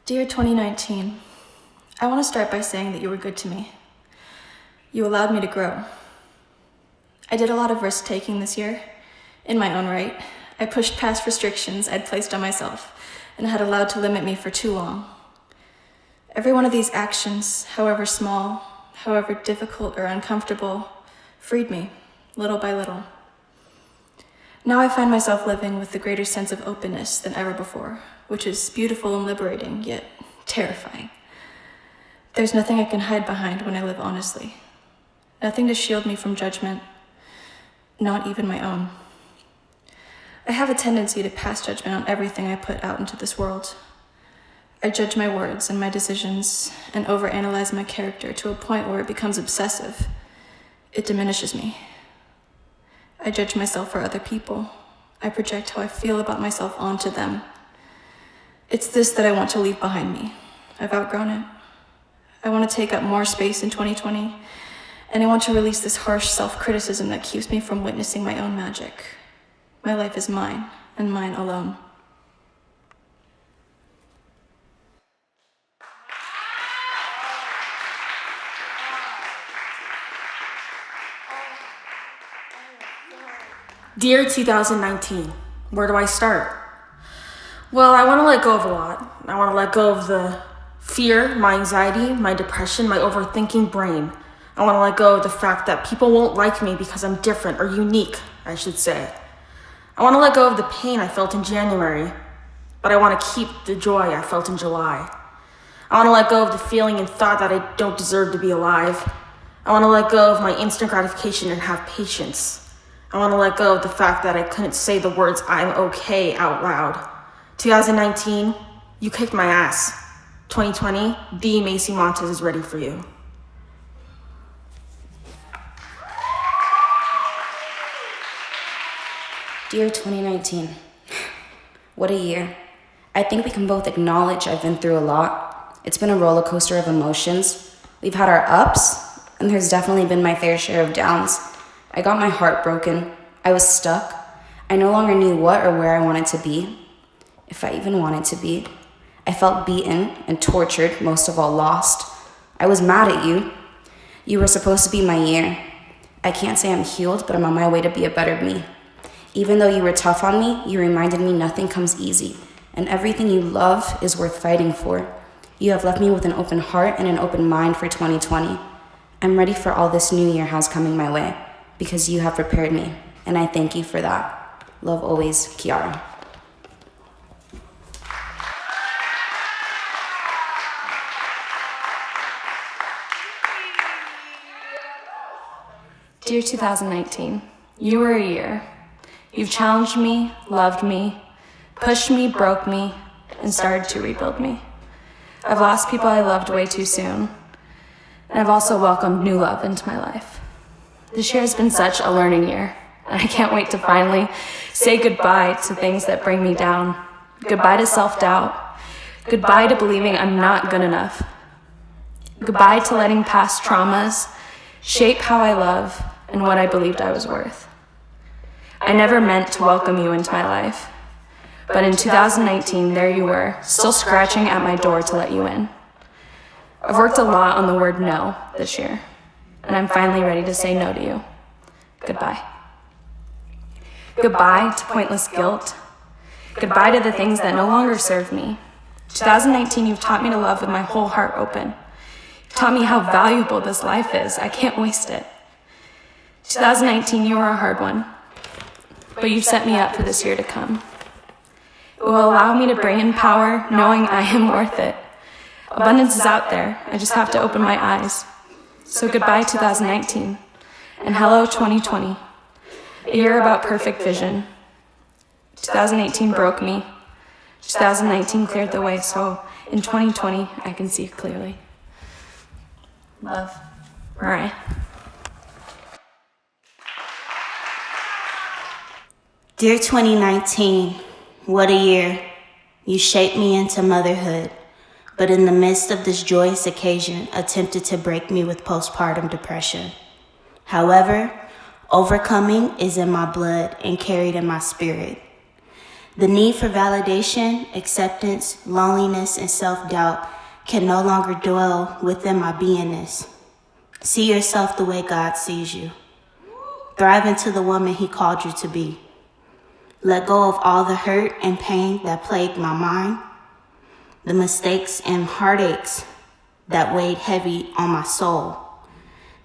Dear 2019, I want to start by saying that you were good to me. You allowed me to grow. I did a lot of risk-taking this year, in my own right. I pushed past restrictions I'd placed on myself and had allowed to limit me for too long. Every one of these actions, however small, however difficult or uncomfortable, freed me, little by little. Now I find myself living with a greater sense of openness than ever before, which is beautiful and liberating, yet terrifying. There's nothing I can hide behind when I live honestly. Nothing to shield me from judgment, not even my own. I have a tendency to pass judgment on everything I put out into this world. I judge my words and my decisions and overanalyze my character to a point where it becomes obsessive. It diminishes me. I judge myself for other people. I project how I feel about myself onto them. It's this that I want to leave behind me. I've outgrown it. I want to take up more space in 2020, and I want to release this harsh self-criticism that keeps me from witnessing my own magic. My life is mine, and mine alone. Dear 2019, where do I start? Well, I want to let go of a lot. I want to let go of the fear, my anxiety, my depression, my overthinking brain. I want to let go of the fact that people won't like me because I'm different, or unique, I should say. I want to let go of the pain I felt in January, but I want to keep the joy I felt in July. I want to let go of the feeling and thought that I don't deserve to be alive. I want to let go of my instant gratification and have patience. I want to let go of the fact that I couldn't say the words "I'm okay" out loud. 2019, you kicked my ass. 2020, the Macy Montes is ready for you. Dear 2019, what a year. I think we can both acknowledge I've been through a lot. It's been a roller coaster of emotions. We've had our ups, and there's definitely been my fair share of downs. I got my heart broken. I was stuck. I no longer knew what or where I wanted to be, if I even wanted to be. I felt beaten and tortured, most of all lost. I was mad at you. You were supposed to be my year. I can't say I'm healed, but I'm on my way to be a better me. Even though you were tough on me, you reminded me nothing comes easy, and everything you love is worth fighting for. You have left me with an open heart and an open mind for 2020. I'm ready for all this new year has coming my way, because you have prepared me, and I thank you for that. Love always, Kiara. Dear 2019, you were a year. You've challenged me, loved me, pushed me, broke me, and started to rebuild me. I've lost people I loved way too soon, and I've also welcomed new love into my life. This year has been such a learning year, and I can't wait to finally say goodbye to things that bring me down. Goodbye to self-doubt. Goodbye to believing I'm not good enough. Goodbye to letting past traumas shape how I love and what I believed I was worth. I never meant to welcome you into my life, but in 2019, there you were, still scratching at my door to let you in. I've worked a lot on the word no this year, and I'm finally ready to say no to you. Goodbye. Goodbye to pointless guilt. Goodbye to the things that no longer serve me. 2019, you've taught me to love with my whole heart open. You've taught me how valuable this life is. I can't waste it. 2019, you were a hard one, but you've set me up for this year to come. It will allow me to bring in power, knowing I am worth it. Abundance is out there. I just have to open my eyes. So goodbye, 2019, and hello, 2020. A year about perfect vision. 2018 broke me. 2019 cleared the way, so in 2020, I can see clearly. Love, Mariah. Dear 2019, what a year. You shaped me into motherhood, but in the midst of this joyous occasion, attempted to break me with postpartum depression. However, overcoming is in my blood and carried in my spirit. The need for validation, acceptance, loneliness, and self-doubt can no longer dwell within my beingness. See yourself the way God sees you. Thrive into the woman He called you to be. Let go of all the hurt and pain that plagued my mind, the mistakes and heartaches that weighed heavy on my soul,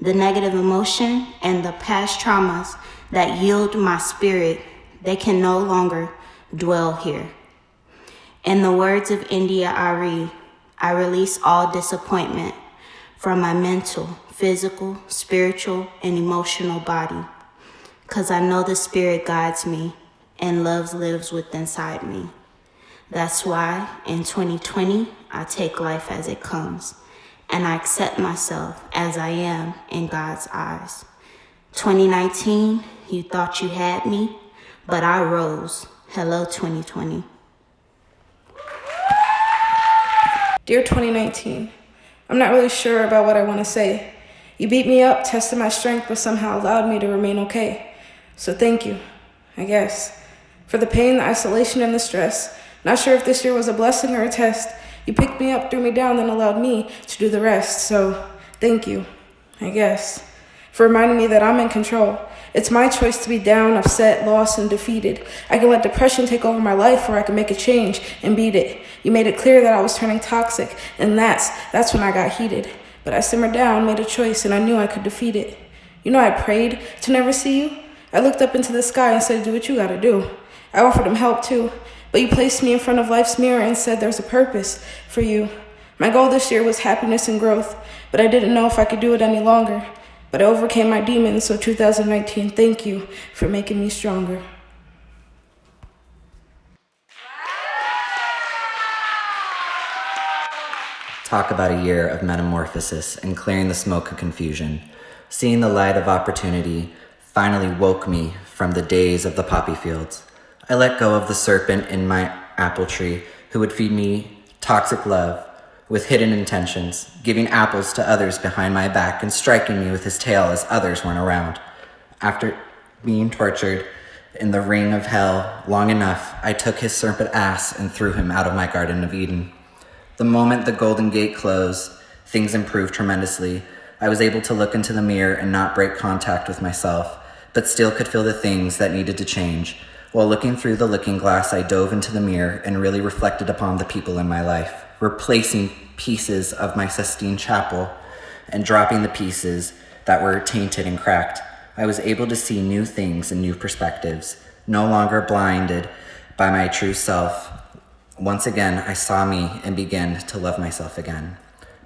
the negative emotion and the past traumas that yield my spirit. They can no longer dwell here. In the words of India Ari, I release all disappointment from my mental, physical, spiritual, and emotional body, because I know the Spirit guides me and love lives within inside me. That's why in 2020, I take life as it comes, and I accept myself as I am in God's eyes. 2019, you thought you had me, but I rose. Hello, 2020. Dear 2019, I'm not really sure about what I want to say. You beat me up, tested my strength, but somehow allowed me to remain okay. So thank you, I guess, for the pain, the isolation, and the stress. Not sure if this year was a blessing or a test. You picked me up, threw me down, then allowed me to do the rest. So thank you, I guess, for reminding me that I'm in control. It's my choice to be down, upset, lost, and defeated. I can let depression take over my life, or I can make a change and beat it. You made it clear that I was turning toxic, and that's when I got heated. But I simmered down, made a choice, and I knew I could defeat it. You know, I prayed to never see you. I looked up into the sky and said, do what you gotta do. I offered him help too, but you placed me in front of life's mirror and said there's a purpose for you. My goal this year was happiness and growth, but I didn't know if I could do it any longer. But I overcame my demons, so 2019, thank you for making me stronger. Talk about a year of metamorphosis and clearing the smoke of confusion. Seeing the light of opportunity finally woke me from the days of the poppy fields. I let go of the serpent in my apple tree who would feed me toxic love with hidden intentions, giving apples to others behind my back and striking me with his tail as others weren't around. After being tortured in the ring of hell long enough, I took his serpent ass and threw him out of my Garden of Eden. The moment the Golden Gate closed, things improved tremendously. I was able to look into the mirror and not break contact with myself, but still could feel the things that needed to change. While looking through the looking glass, I dove into the mirror and really reflected upon the people in my life, replacing pieces of my Sistine Chapel and dropping the pieces that were tainted and cracked. I was able to see new things and new perspectives, no longer blinded by my true self. Once again, I saw me and began to love myself again.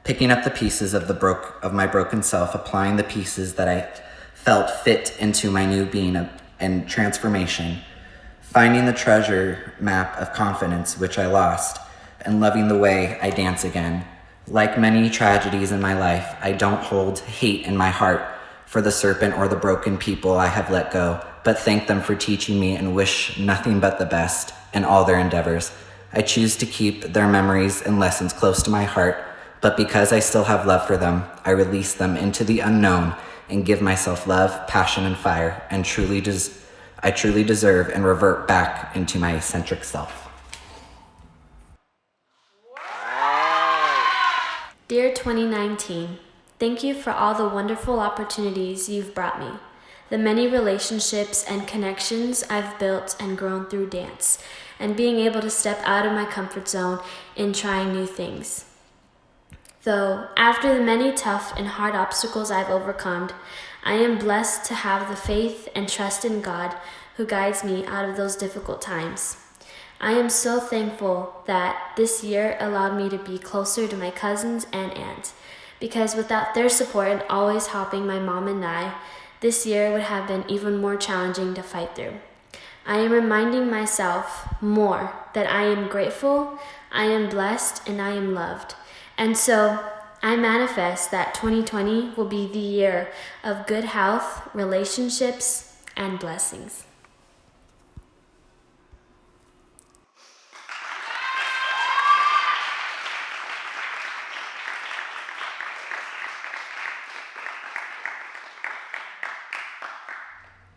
Picking up the pieces of my broken self, applying the pieces that I felt fit into my new being and transformation, finding the treasure map of confidence which I lost, and loving the way I dance again. Like many tragedies in my life, I don't hold hate in my heart for the serpent or the broken people I have let go, but thank them for teaching me and wish nothing but the best in all their endeavors. I choose to keep their memories and lessons close to my heart, but because I still have love for them, I release them into the unknown and give myself love, passion, and fire, and I truly deserve and revert back into my eccentric self. Dear 2019, thank you for all the wonderful opportunities you've brought me, the many relationships and connections I've built and grown through dance, and being able to step out of my comfort zone in trying new things. Though, after the many tough and hard obstacles I've overcome, I am blessed to have the faith and trust in God who guides me out of those difficult times. I am so thankful that this year allowed me to be closer to my cousins and aunt, because without their support and always helping my mom and I, this year would have been even more challenging to fight through. I am reminding myself more that I am grateful, I am blessed, and I am loved. And so I manifest that 2020 will be the year of good health, relationships, and blessings.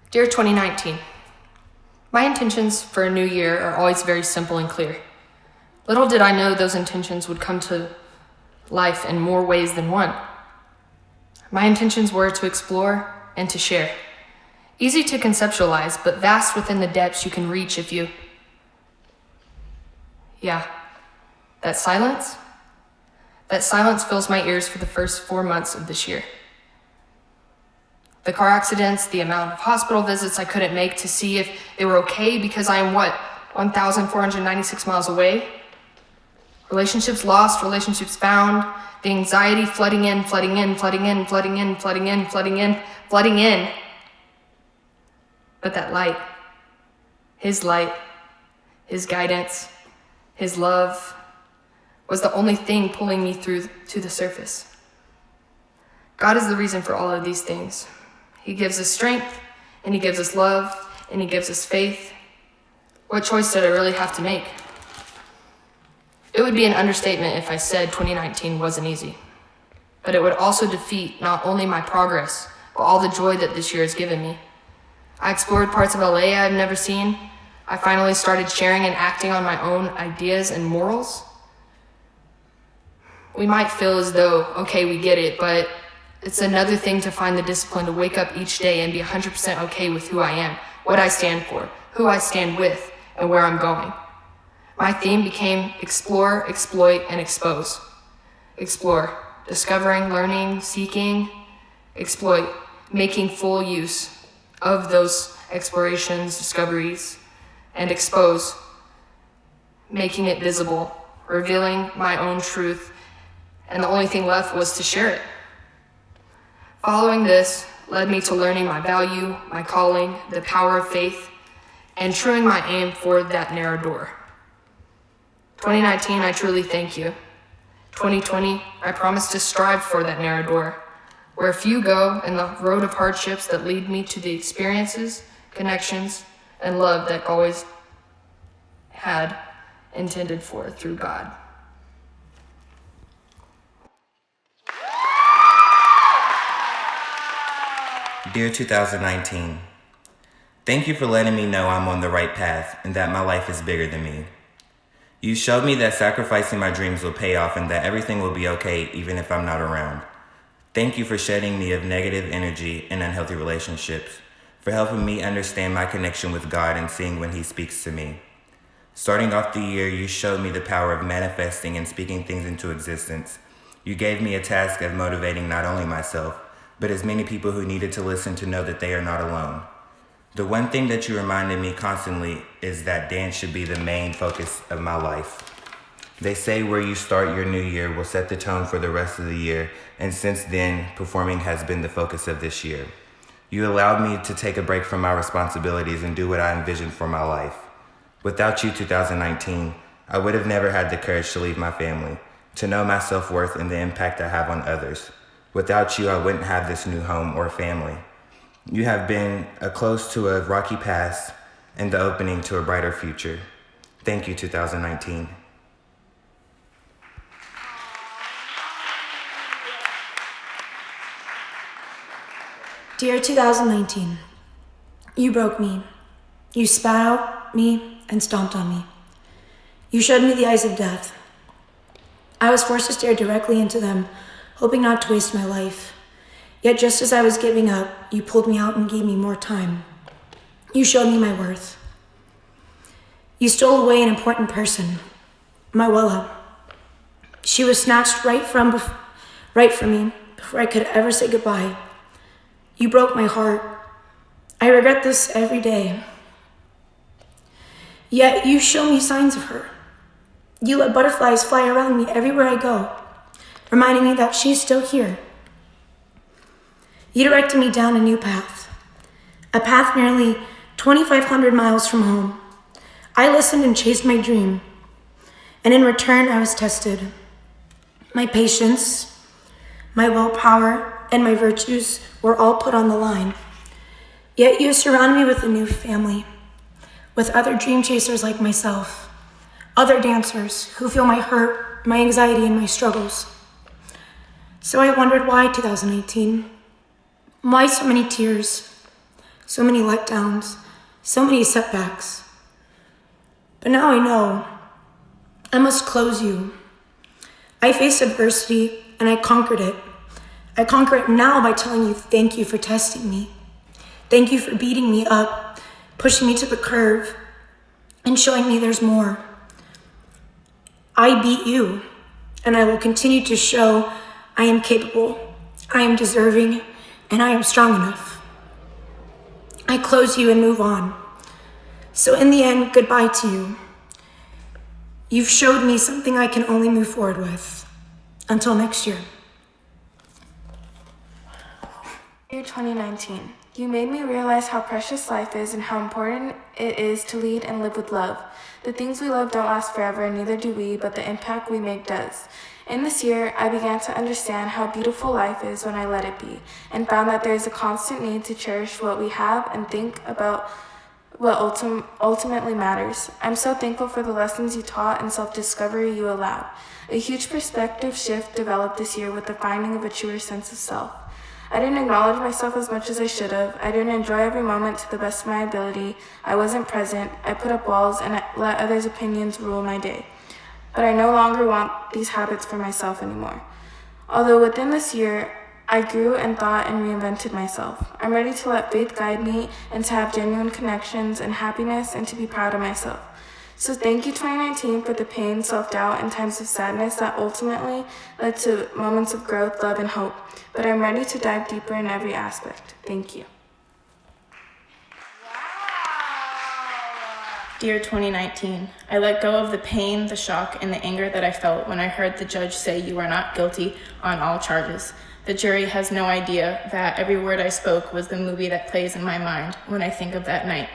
Dear 2019, My intentions for a new year are always very simple and clear. Little did I know those intentions would come to life in more ways than one. My intentions were to explore and to share. Easy to conceptualize, but vast within the depths you can reach if you... Yeah, that silence fills my ears for the first 4 months of this year. The car accidents, the amount of hospital visits I couldn't make to see if they were okay because I am 1,496 miles away? Relationships lost, relationships found, the anxiety flooding in. But that light, his guidance, his love, was the only thing pulling me through to the surface. God is the reason for all of these things. He gives us strength, and he gives us love, and he gives us faith. What choice did I really have to make? It would be an understatement if I said 2019 wasn't easy. But it would also defeat not only my progress, but all the joy that this year has given me. I explored parts of LA I've never seen. I finally started sharing and acting on my own ideas and morals. We might feel as though, okay, we get it, but it's another thing to find the discipline to wake up each day and be 100% okay with who I am, what I stand for, who I stand with, and where I'm going. My theme became explore, exploit, and expose. Explore, discovering, learning, seeking. Exploit, making full use of those explorations, discoveries. And expose, making it visible, revealing my own truth, and the only thing left was to share it. Following this led me to learning my value, my calling, the power of faith, and truing my aim for that narrow door. 2019, I truly thank you. 2020, I promise to strive for that narrow door, where few go in the road of hardships that lead me to the experiences, connections, and love that always had intended for through God. Dear 2019, thank you for letting me know I'm on the right path and that my life is bigger than me. You showed me that sacrificing my dreams will pay off and that everything will be okay even if I'm not around. Thank you for shedding me of negative energy and unhealthy relationships, for helping me understand my connection with God and seeing when He speaks to me. Starting off the year, you showed me the power of manifesting and speaking things into existence. You gave me a task of motivating not only myself, but as many people who needed to listen to know that they are not alone. The one thing that you reminded me constantly is that dance should be the main focus of my life. They say where you start your new year will set the tone for the rest of the year, and since then, performing has been the focus of this year. You allowed me to take a break from my responsibilities and do what I envisioned for my life. Without you, 2019, I would have never had the courage to leave my family, to know my self-worth and the impact I have on others. Without you, I wouldn't have this new home or family. You have been close to a rocky past and the opening to a brighter future. Thank you, 2019. Dear 2019, you broke me. You spat out me and stomped on me. You showed me the eyes of death. I was forced to stare directly into them, hoping not to waste my life. Yet just as I was giving up, you pulled me out and gave me more time. You showed me my worth. You stole away an important person, my Wella. She was snatched right from me before I could ever say goodbye. You broke my heart. I regret this every day. Yet you show me signs of her. You let butterflies fly around me everywhere I go, reminding me that she's still here. You directed me down a new path, a path nearly 2,500 miles from home. I listened and chased my dream, and in return I was tested. My patience, my willpower, and my virtues were all put on the line. Yet you surrounded me with a new family, with other dream chasers like myself, other dancers who feel my hurt, my anxiety, and my struggles. So I wondered why 2018? Why so many tears, so many letdowns, so many setbacks. But now I know I must close you. I faced adversity and I conquered it. I conquer it now by telling you thank you for testing me. Thank you for beating me up, pushing me to the curve, and showing me there's more. I beat you, and I will continue to show I am capable, I am deserving, and I am strong enough. I close you and move on. So in the end, goodbye to you. You've showed me something I can only move forward with. Until next year. Year 2019. You made me realize how precious life is and how important it is to lead and live with love. The things we love don't last forever, and neither do we, but the impact we make does. In this year, I began to understand how beautiful life is when I let it be, and found that there is a constant need to cherish what we have and think about what ultimately matters. I'm so thankful for the lessons you taught and self-discovery you allowed. A huge perspective shift developed this year with the finding of a truer sense of self. I didn't acknowledge myself as much as I should have. I didn't enjoy every moment to the best of my ability. I wasn't present. I put up walls and I let others' opinions rule my day. But I no longer want these habits for myself anymore. Although within this year, I grew and thought and reinvented myself. I'm ready to let faith guide me and to have genuine connections and happiness and to be proud of myself. So thank you 2019 for the pain, self-doubt, and times of sadness that ultimately led to moments of growth, love, and hope. But I'm ready to dive deeper in every aspect. Thank you. Dear 2019, I let go of the pain, the shock, and the anger that I felt when I heard the judge say you are not guilty on all charges. The jury has no idea that every word I spoke was the movie that plays in my mind when I think of that night.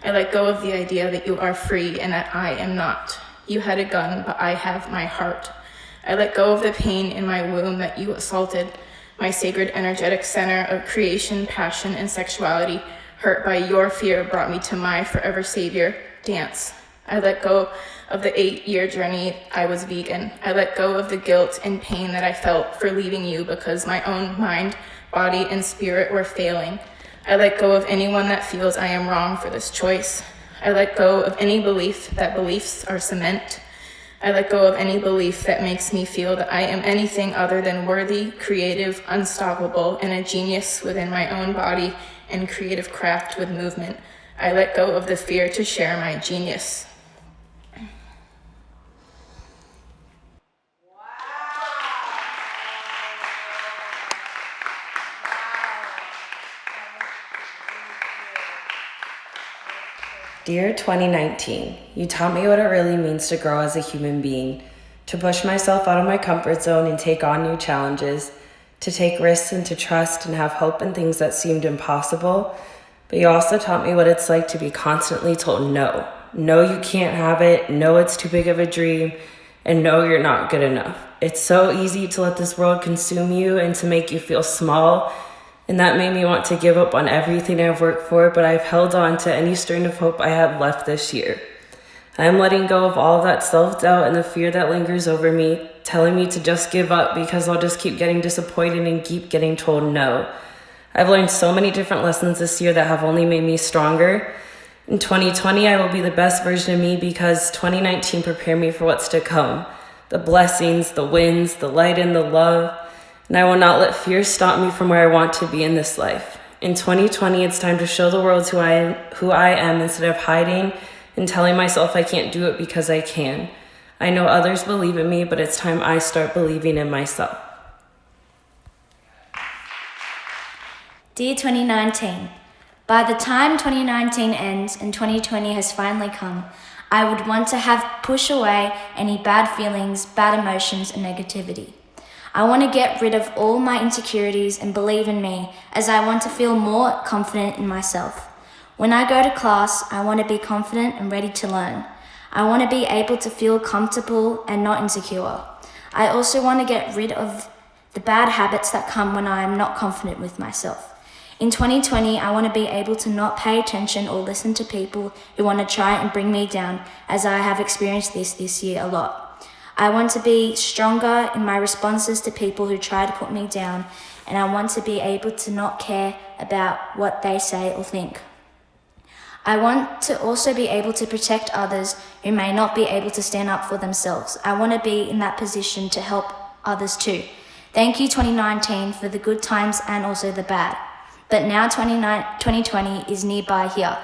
I let go of the idea that you are free and that I am not. You had a gun, but I have my heart. I let go of the pain in my womb that you assaulted, my sacred energetic center of creation, passion, and sexuality, hurt by your fear, brought me to my forever savior, dance. I let go of the 8-year journey I was vegan. I let go of the guilt and pain that I felt for leaving you because my own mind, body, and spirit were failing. I let go of anyone that feels I am wrong for this choice. I let go of any belief that beliefs are cement. I let go of any belief that makes me feel that I am anything other than worthy, creative, unstoppable, and a genius within my own body and creative craft with movement. I let go of the fear to share my genius. Dear 2019, you taught me what it really means to grow as a human being, to push myself out of my comfort zone and take on new challenges, to take risks and to trust and have hope in things that seemed impossible. But you also taught me what it's like to be constantly told no. No, you can't have it. No, it's too big of a dream. And no, you're not good enough. It's so easy to let this world consume you and to make you feel small. And that made me want to give up on everything I've worked for, but I've held on to any strain of hope I had left this year. I'm letting go of all of that self-doubt and the fear that lingers over me, telling me to just give up because I'll just keep getting disappointed and keep getting told no. I've learned so many different lessons this year that have only made me stronger. In 2020, I will be the best version of me because 2019 prepared me for what's to come. The blessings, the wins, the light and the love. And I will not let fear stop me from where I want to be in this life. In 2020, it's time to show the world who I am instead of hiding and telling myself I can't do it because I can. I know others believe in me, but it's time I start believing in myself. Dear 2019, by the time 2019 ends and 2020 has finally come, I would want to have push away any bad feelings, bad emotions, and negativity. I want to get rid of all my insecurities and believe in me, as I want to feel more confident in myself. When I go to class, I want to be confident and ready to learn. I want to be able to feel comfortable and not insecure. I also want to get rid of the bad habits that come when I am not confident with myself. In 2020, I want to be able to not pay attention or listen to people who want to try and bring me down, as I have experienced this year a lot. I want to be stronger in my responses to people who try to put me down, and I want to be able to not care about what they say or think. I want to also be able to protect others who may not be able to stand up for themselves. I want to be in that position to help others too. Thank you 2019 for the good times and also the bad. But now 2020 is nearby here.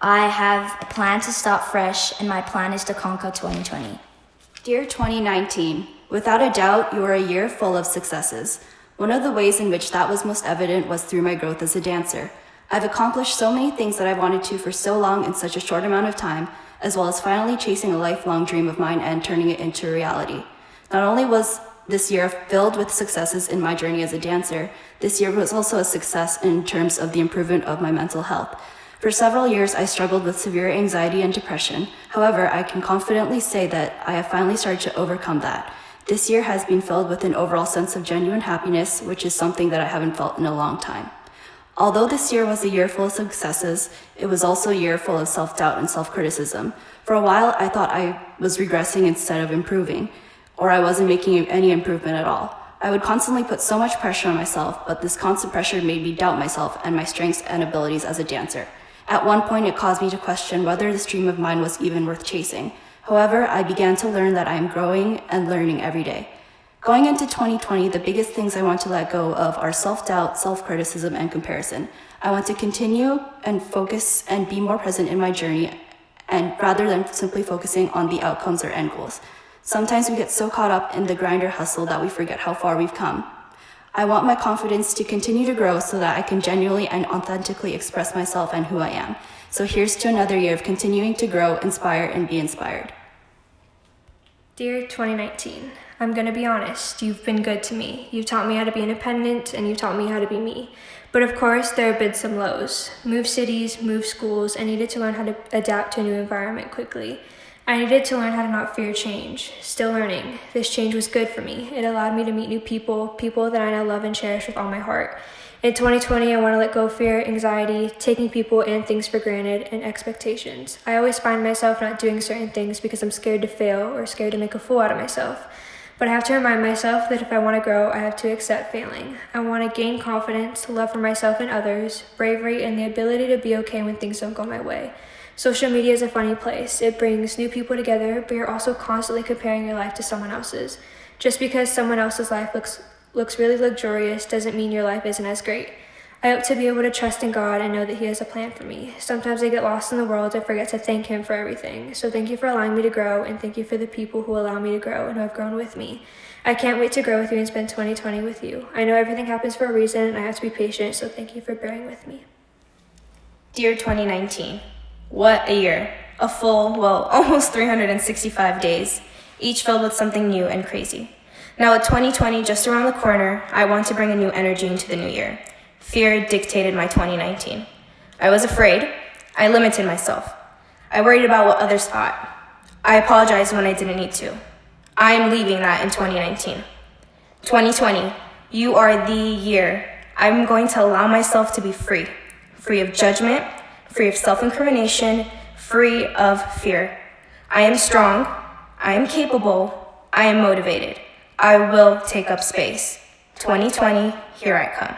I have a plan to start fresh, and my plan is to conquer 2020. Dear 2019, without a doubt, you are a year full of successes. One of the ways in which that was most evident was through my growth as a dancer. I've accomplished so many things that I wanted to for so long in such a short amount of time, as well as finally chasing a lifelong dream of mine and turning it into reality. Not only was this year filled with successes in my journey as a dancer, this year was also a success in terms of the improvement of my mental health. For several years, I struggled with severe anxiety and depression. However, I can confidently say that I have finally started to overcome that. This year has been filled with an overall sense of genuine happiness, which is something that I haven't felt in a long time. Although this year was a year full of successes, it was also a year full of self-doubt and self-criticism. For a while, I thought I was regressing instead of improving, or I wasn't making any improvement at all. I would constantly put so much pressure on myself, but this constant pressure made me doubt myself and my strengths and abilities as a dancer. At one point, it caused me to question whether this dream of mine was even worth chasing. However, I began to learn that I am growing and learning every day. Going into 2020, the biggest things I want to let go of are self-doubt, self-criticism, and comparison. I want to continue and focus and be more present in my journey, and rather than simply focusing on the outcomes or end goals. Sometimes we get so caught up in the grind or hustle that we forget how far we've come. I want my confidence to continue to grow so that I can genuinely and authentically express myself and who I am. So here's to another year of continuing to grow, inspire, and be inspired. Dear 2019, I'm gonna be honest, you've been good to me. You've taught me how to be independent, and you've taught me how to be me. But of course, there have been some lows. Move cities, move schools, I needed to learn how to adapt to a new environment quickly. I needed to learn how to not fear change. Still learning. This change was good for me. It allowed me to meet new people that I now love and cherish with all my heart. In 2020, I want to let go of fear, anxiety, taking people and things for granted, and expectations. I always find myself not doing certain things because I'm scared to fail or scared to make a fool out of myself. But I have to remind myself that if I want to grow, I have to accept failing. I want to gain confidence, love for myself and others, bravery, and the ability to be okay when things don't go my way. Social media is a funny place. It brings new people together, but you're also constantly comparing your life to someone else's. Just because someone else's life looks really luxurious doesn't mean your life isn't as great. I hope to be able to trust in God and know that He has a plan for me. Sometimes I get lost in the world and forget to thank Him for everything. So thank you for allowing me to grow, and thank you for the people who allow me to grow and who have grown with me. I can't wait to grow with you and spend 2020 with you. I know everything happens for a reason, and I have to be patient, so thank you for bearing with me. Dear 2019, what a year. A full, almost 365 days, each filled with something new and crazy. Now with 2020 just around the corner, I want to bring a new energy into the new year. Fear dictated my 2019. I was afraid. I limited myself. I worried about what others thought. I apologized when I didn't need to. I am leaving that in 2019. 2020, you are the year. I'm going to allow myself to be free. Free of judgment, free of self-incrimination, free of fear. I am strong. I am capable. I am motivated. I will take up space. 2020, here I come.